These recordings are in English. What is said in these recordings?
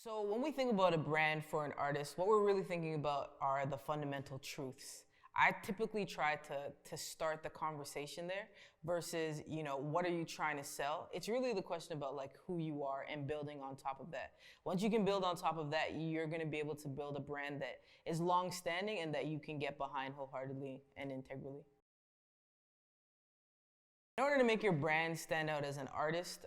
So when we think about a brand for an artist, what we're really thinking about are the fundamental truths. I typically try to start the conversation there versus, what are you trying to sell? It's really the question about like who you are and building on top of that. Once you can build on top of that, you're going to be able to build a brand that is long-standing and that you can get behind wholeheartedly and integrally. In order to make your brand stand out as an artist,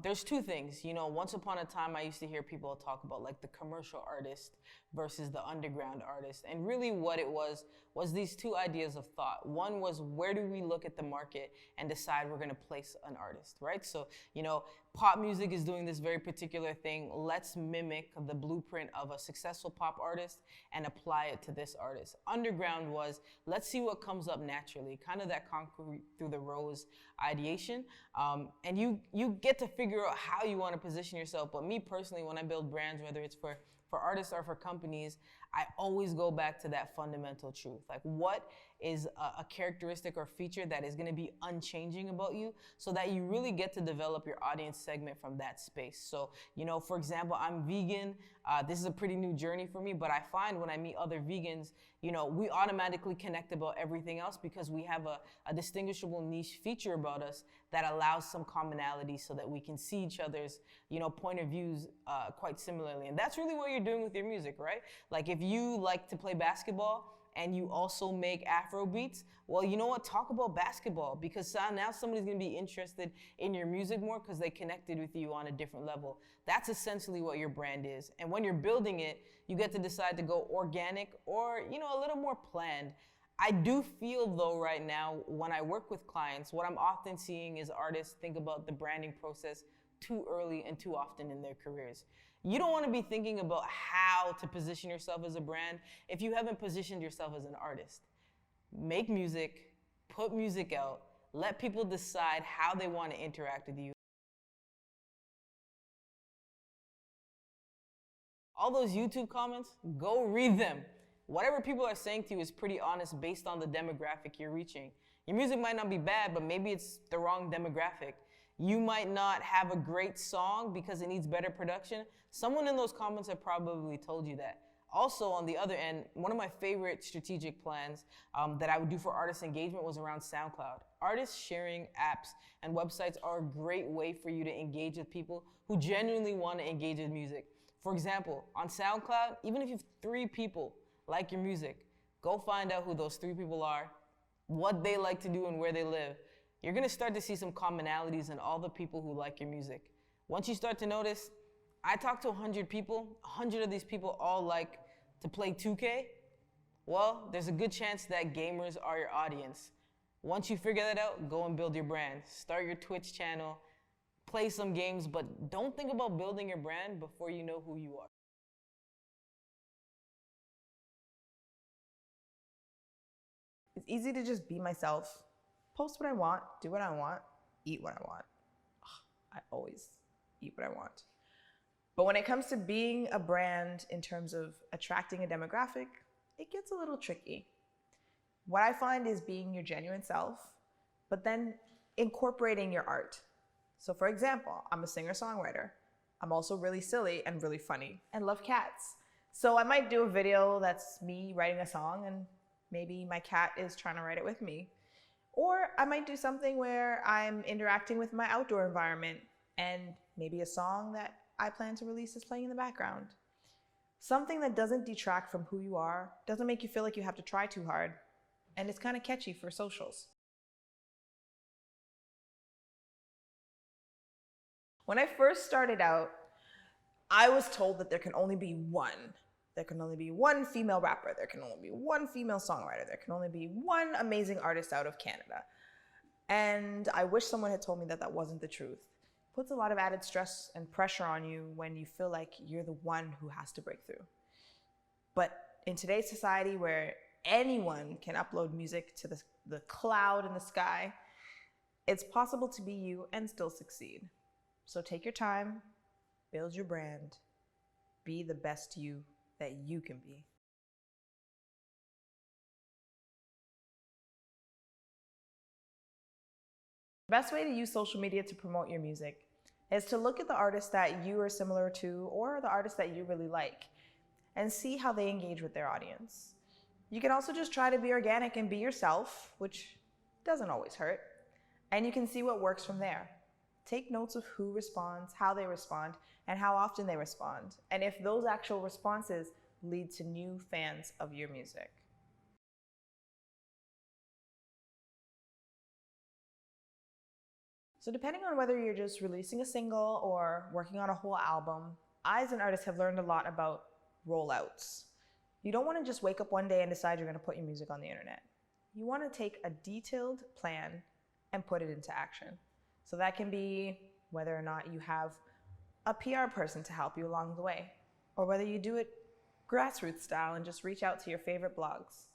there's two things. Once upon a time, I used to hear people talk about like the commercial artist versus the underground artist. And really what it was these two ideas of thought. One was, where do we look at the market and decide we're going to place an artist, right? So, pop music is doing this very particular thing. Let's mimic the blueprint of a successful pop artist and apply it to this artist. Underground was, let's see what comes up naturally, kind of that concrete through the rose ideation. And you get to figure out how you want to position yourself. But me personally, when I build brands, whether it's for artists or for companies, I always go back to that fundamental truth. Like, what is a characteristic or feature that is going to be unchanging about you, so that you really get to develop your audience segment from that space. So, for example, I'm vegan. This is a pretty new journey for me, but I find when I meet other vegans, we automatically connect about everything else because we have a distinguishable niche feature about us that allows some commonality so that we can see each other's, point of views quite similarly. And that's really what you're doing with your music, right? Like, if you like to play basketball and you also make Afro beats, well, you know what? Talk about basketball, because now somebody's gonna be interested in your music more because they connected with you on a different level. That's essentially what your brand is. And when you're building it, you get to decide to go organic or, a little more planned. I do feel though right now, when I work with clients, what I'm often seeing is artists think about the branding process too early and too often in their careers. You don't want to be thinking about how to position yourself as a brand if you haven't positioned yourself as an artist. Make music, put music out, let people decide how they want to interact with you. All those YouTube comments, go read them. Whatever people are saying to you is pretty honest based on the demographic you're reaching. Your music might not be bad, but maybe it's the wrong demographic. You might not have a great song because it needs better production. Someone in those comments have probably told you that. Also, on the other end, one of my favorite strategic plans that I would do for artist engagement was around SoundCloud. Artists sharing apps and websites are a great way for you to engage with people who genuinely want to engage with music. For example, on SoundCloud, even if you have 3 people like your music, go find out who those 3 people are, what they like to do, and where they live. You're going to start to see some commonalities in all the people who like your music. Once you start to notice, I talk to 100 people, 100 of these people all like to play 2K. Well, there's a good chance that gamers are your audience. Once you figure that out, go and build your brand. Start your Twitch channel, play some games, but don't think about building your brand before you know who you are. It's easy to just be myself, post what I want, do what I want, eat what I want. I always eat what I want. But when it comes to being a brand in terms of attracting a demographic, it gets a little tricky. What I find is being your genuine self, but then incorporating your art. So for example, I'm a singer-songwriter. I'm also really silly and really funny and love cats. So I might do a video that's me writing a song and maybe my cat is trying to write it with me. Or I might do something where I'm interacting with my outdoor environment and maybe a song that I plan to release is playing in the background. Something that doesn't detract from who you are, doesn't make you feel like you have to try too hard, and it's kind of catchy for socials. When I first started out, I was told that there can only be one. There can only be one female rapper. There can only be one female songwriter. There can only be one amazing artist out of Canada. And I wish someone had told me that that wasn't the truth. It puts a lot of added stress and pressure on you when you feel like you're the one who has to break through. But in today's society where anyone can upload music to the cloud in the sky, it's possible to be you and still succeed. So take your time, build your brand, be the best you that you can be. The best way to use social media to promote your music is to look at the artists that you are similar to or the artists that you really like and see how they engage with their audience. You can also just try to be organic and be yourself, which doesn't always hurt, and you can see what works from there. Take notes of who responds, how they respond, and how often they respond, and if those actual responses lead to new fans of your music. So depending on whether you're just releasing a single or working on a whole album, I as an artist have learned a lot about rollouts. You don't want to just wake up one day and decide you're going to put your music on the internet. You want to take a detailed plan and put it into action. So that can be whether or not you have a PR person to help you along the way, or whether you do it grassroots style and just reach out to your favorite blogs.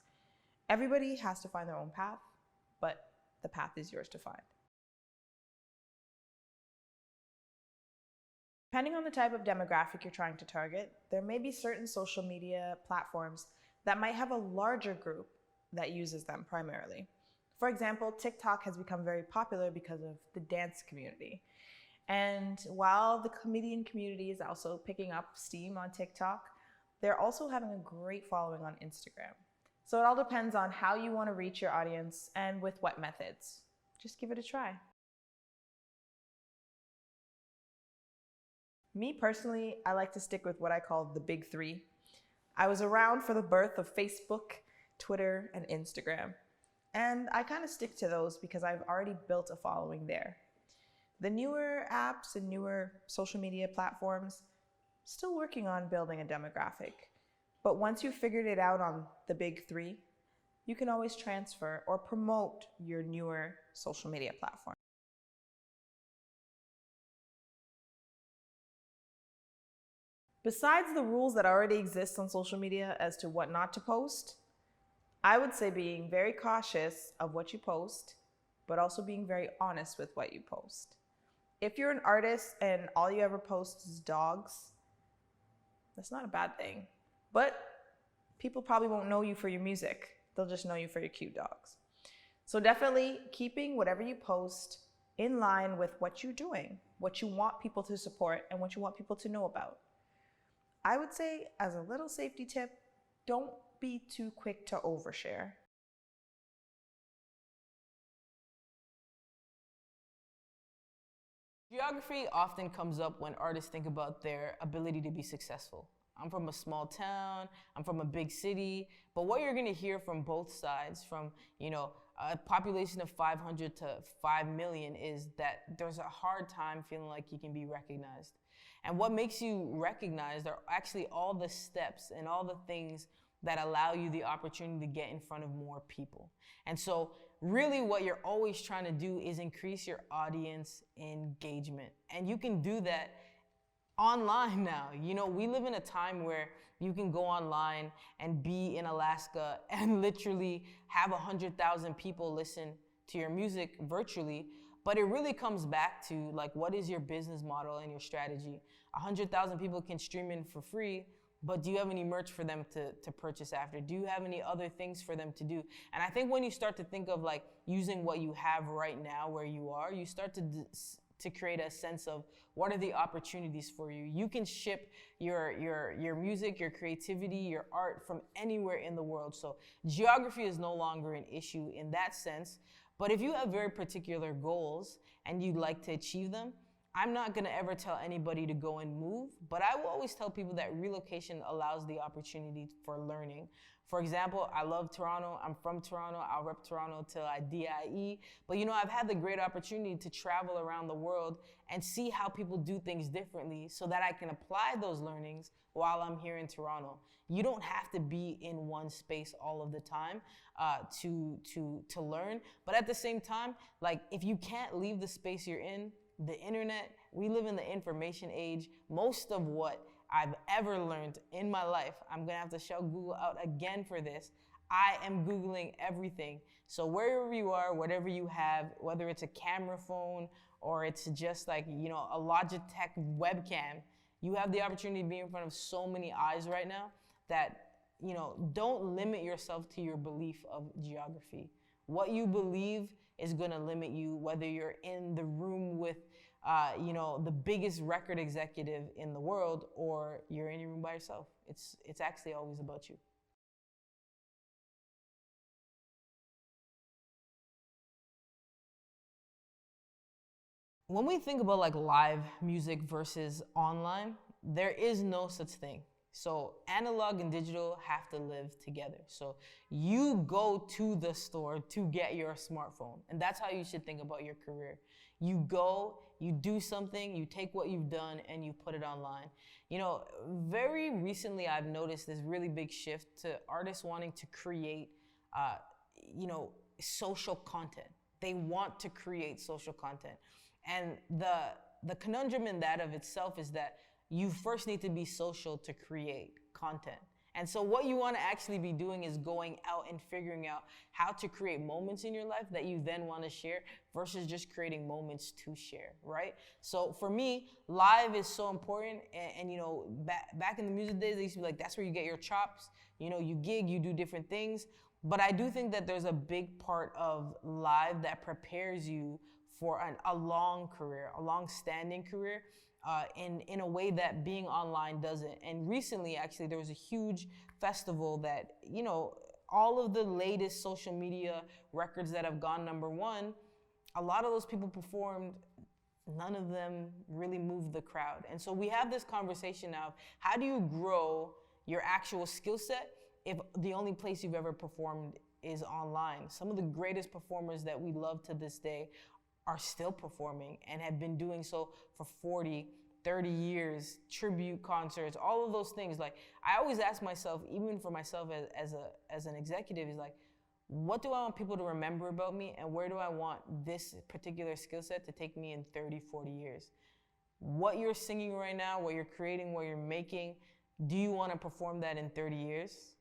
Everybody has to find their own path, but the path is yours to find. Depending on the type of demographic you're trying to target, there may be certain social media platforms that might have a larger group that uses them primarily. For example, TikTok has become very popular because of the dance community. And while the comedian community is also picking up steam on TikTok, they're also having a great following on Instagram. So it all depends on how you want to reach your audience and with what methods. Just give it a try. Me personally, I like to stick with what I call the big three. I was around for the birth of Facebook, Twitter, and Instagram. And I kind of stick to those because I've already built a following there. The newer apps and newer social media platforms, still working on building a demographic. But once you've figured it out on the big three, you can always transfer or promote your newer social media platform. Besides the rules that already exist on social media as to what not to post, I would say being very cautious of what you post, but also being very honest with what you post. If you're an artist and all you ever post is dogs, that's not a bad thing. But people probably won't know you for your music. They'll just know you for your cute dogs. So definitely keeping whatever you post in line with what you're doing, what you want people to support, and what you want people to know about. I would say, as a little safety tip, don't be too quick to overshare. Geography often comes up when artists think about their ability to be successful. I'm from a small town, I'm from a big city, but what you're gonna hear from both sides, from a population of 500 to 5 million, is that there's a hard time feeling like you can be recognized. And what makes you recognized are actually all the steps and all the things that allow you the opportunity to get in front of more people. And so really what you're always trying to do is increase your audience engagement. And you can do that online now. We live in a time where you can go online and be in Alaska and literally have 100,000 people listen to your music virtually. But it really comes back to what is your business model and your strategy? 100,000 people can stream in for free, but do you have any merch for them to purchase after? Do you have any other things for them to do? And I think when you start to think of using what you have right now where you are, you start to create a sense of what are the opportunities for you. You can ship your music, your creativity, your art from anywhere in the world. So geography is no longer an issue in that sense. But if you have very particular goals and you'd like to achieve them, I'm not gonna ever tell anybody to go and move, but I will always tell people that relocation allows the opportunity for learning. For example, I love Toronto. I'm from Toronto. I'll rep Toronto till I die. But I've had the great opportunity to travel around the world and see how people do things differently so that I can apply those learnings while I'm here in Toronto. You don't have to be in one space all of the time to learn. But at the same time, if you can't leave the space you're in, the internet, we live in the information age. Most of what I've ever learned in my life, I'm gonna have to shout Google out again for this. I am Googling everything. So wherever you are, whatever you have, whether it's a camera phone or it's just a Logitech webcam, you have the opportunity to be in front of so many eyes right now that, don't limit yourself to your belief of geography. What you believe is gonna limit you, whether you're in the room with the biggest record executive in the world, or you're in your room by yourself. It's actually always about you. When we think about like live music versus online, there is no such thing. So analog and digital have to live together. So you go to the store to get your smartphone, and that's how you should think about your career. You go, you do something, you take what you've done and you put it online. Very recently I've noticed this really big shift to artists wanting to create, social content. They want to create social content. And the conundrum in that of itself is that you first need to be social to create content. And so what you want to actually be doing is going out and figuring out how to create moments in your life that you then want to share versus just creating moments to share, right? So for me, live is so important. And back in the music days, they used to be like, that's where you get your chops. You gig, you do different things. But I do think that there's a big part of live that prepares you for a long career, a long-standing career, in a way that being online doesn't. And recently, actually, there was a huge festival that, all of the latest social media records that have gone #1, a lot of those people performed, none of them really moved the crowd. And so we have this conversation now of how do you grow your actual skill set if the only place you've ever performed is online? Some of the greatest performers that we love to this day are still performing and have been doing so for 40, 30 years, tribute concerts, all of those things. Like, I always ask myself, even for myself as an executive, is like, what do I want people to remember about me, and where do I want this particular skill set to take me in 30, 40 years? What you're singing right now, what you're creating, what you're making, do you want to perform that in 30 years?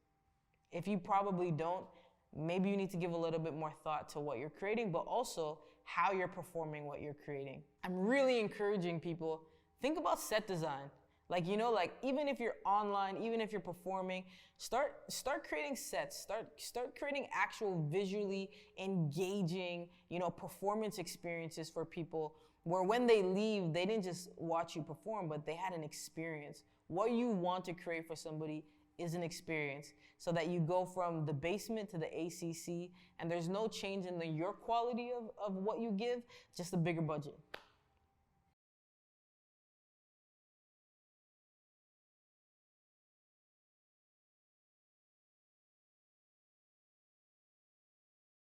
If you probably don't, maybe you need to give a little bit more thought to what you're creating, but also how you're performing what you're creating. I'm really encouraging people, think about set design. Like, even if you're online, even if you're performing, start creating sets, start creating actual visually engaging, performance experiences for people where when they leave, they didn't just watch you perform, but they had an experience. What you want to create for somebody is an experience, so that you go from the basement to the ACC and there's no change in your quality of what you give, just a bigger budget.